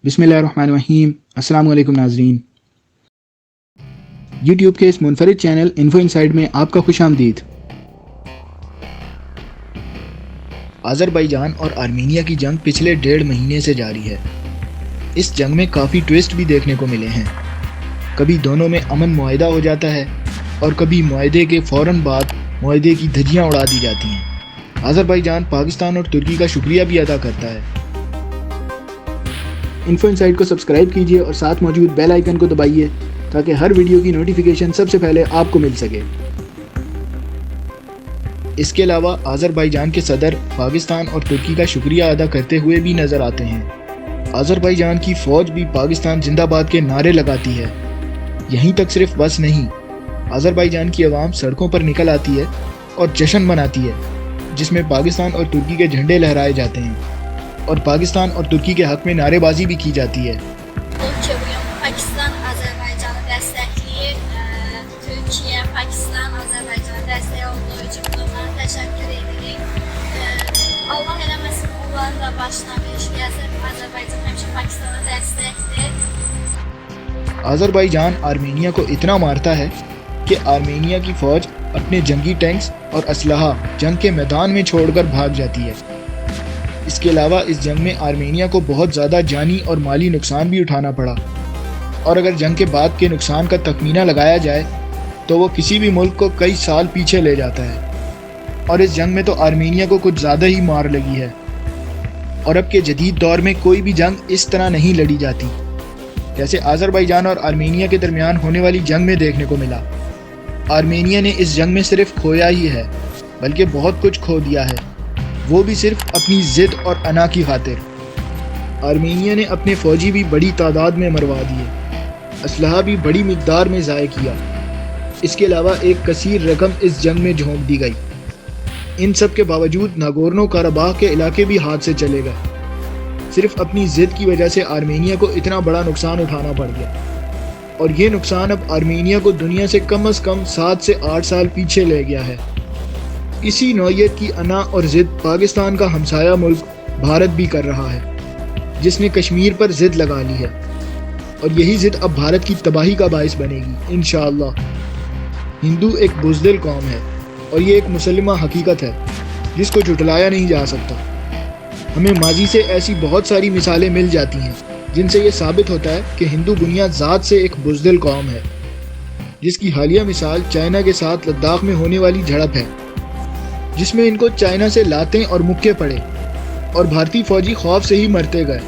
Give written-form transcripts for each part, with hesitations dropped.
बिस्मिल्लाहिर्रहमानिर्रहीम। अस्सलाम वालेकुम नाज़रीन, यूट्यूब के इस मुनफरिद चैनल इन्फो इनसाइड में आपका खुश आमदीद। आज़रबाईजान और आर्मीनिया की जंग पिछले 1.5 महीने से जारी है। इस जंग में काफ़ी ट्विस्ट भी देखने को मिले हैं। कभी दोनों में अमन मुआहिदा हो जाता है और कभी मुआहिदे के फ़ौरन बाद मुआहिदे की धज्जियाँ उड़ा दी जाती हैं। आज़रबाईजान पाकिस्तान और तुर्की का शुक्रिया भी अदा करता है। इन्फो इनसाइड को सब्सक्राइब कीजिए और साथ मौजूद बेल आइकन को दबाइए ताकि हर वीडियो की नोटिफिकेशन सबसे पहले आपको मिल सके। इसके अलावा आज़रबाईजान के सदर पाकिस्तान और तुर्की का शुक्रिया अदा करते हुए भी नज़र आते हैं। आज़रबाईजान की फ़ौज भी पाकिस्तान जिंदाबाद के नारे लगाती है। यहीं तक सिर्फ बस नहीं, आज़रबाईजान की आवाम सड़कों पर निकल आती है और जश्न मनाती है, जिसमें पाकिस्तान और तुर्की के झंडे लहराए जाते हैं और पाकिस्तान और तुर्की के हक़ में नारेबाजी भी की जाती है। Pakistan Azərbaycanı dəstəkləyir. Türkiyə, Pakistan Azərbaycanı dəstək olduğu üçün bunlara təşəkkür edirik. Allah eləməsin bunların da başına bir iş gəlsin. Azərbaycan həmişə Pakistana dəstəkdir. Azerbaijan Armenia को इतना मारता है कि आर्मीनिया की फ़ौज अपने जंगी टैंक्स और असलहा जंग के मैदान में छोड़कर भाग जाती है। इसके अलावा इस जंग में आर्मीनिया को बहुत ज़्यादा जानी और माली नुकसान भी उठाना पड़ा, और अगर जंग के बाद के नुकसान का तखमीना लगाया जाए तो वो किसी भी मुल्क को कई साल पीछे ले जाता है। और इस जंग में तो आर्मीनिया को कुछ ज़्यादा ही मार लगी है, और अब के जदीद दौर में कोई भी जंग इस तरह नहीं लड़ी जाती जैसे आज़रबाईजान और आर्मीनिया के दरमियान होने वाली जंग में देखने को मिला। आर्मीनिया ने इस जंग में सिर्फ खोया ही है, बल्कि बहुत कुछ खो दिया है, वो भी सिर्फ अपनी ज़िद और अना की खातिर। आर्मीनिया ने अपने फ़ौजी भी बड़ी तादाद में मरवा दिए, असलहा भी बड़ी मिक़दार में ज़ाय किया। इसके अलावा एक कसीर रकम इस जंग में झोंक दी गई। इन सब के बावजूद नागोर्नो काराबाख के इलाके भी हाथ से चले गए। सिर्फ अपनी ज़िद की वजह से आर्मीनिया को इतना बड़ा नुकसान उठाना पड़ गया, और ये नुकसान अब आर्मीनिया को दुनिया से कम 7 से 8 साल पीछे ले गया है। इसी नौयत की अना और ज़िद पाकिस्तान का हमसाया मुल्क भारत भी कर रहा है, जिसने कश्मीर पर ज़िद लगा ली है, और यही ज़िद अब भारत की तबाही का बाइस बनेगी इंशाअल्लाह। हिंदू एक बुज़दिल कौम है, और ये एक मुसल्लमा हकीकत है जिसको झुटलाया नहीं जा सकता। हमें माजी से ऐसी बहुत सारी मिसालें मिल जाती हैं जिनसे ये साबित होता है कि हिंदू बुनियाद ज़ात से एक बुज़दिल कौम है, जिसकी हालिया मिसाल चाइना के साथ लद्दाख में होने वाली झड़प है, जिसमें इनको चाइना से लातें और मुक्के पड़े और भारतीय फ़ौजी खौफ से ही मरते गए।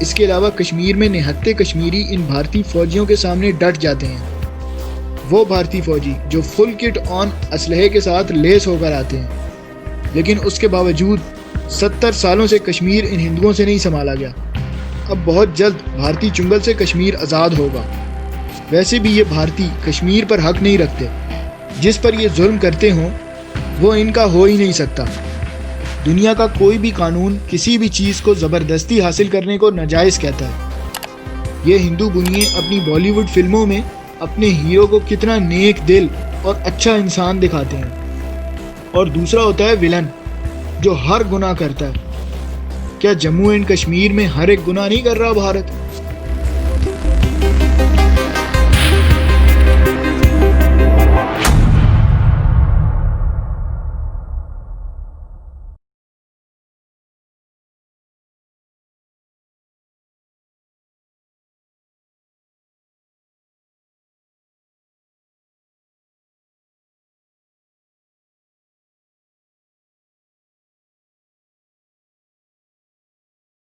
इसके अलावा कश्मीर में निहत्ते कश्मीरी इन भारतीय फ़ौजियों के सामने डट जाते हैं। वो भारतीय फ़ौजी जो फुल किट ऑन असलहे के साथ लेस होकर आते हैं, लेकिन उसके बावजूद 70 सालों से कश्मीर इन हिंदुओं से नहीं संभाला गया। अब बहुत जल्द भारतीय चुंगल से कश्मीर आज़ाद होगा। वैसे भी ये भारतीय कश्मीर पर हक नहीं रखते। जिस पर ये जुल्म करते हों वो इनका हो ही नहीं सकता। दुनिया का कोई भी कानून किसी भी चीज़ को ज़बरदस्ती हासिल करने को नाजायज़ कहता है। ये हिंदू बुनिये अपनी बॉलीवुड फिल्मों में अपने हीरो को कितना नेक दिल और अच्छा इंसान दिखाते हैं, और दूसरा होता है विलन जो हर गुनाह करता है। क्या जम्मू एंड कश्मीर में हर एक गुनाह नहीं कर रहा भारत?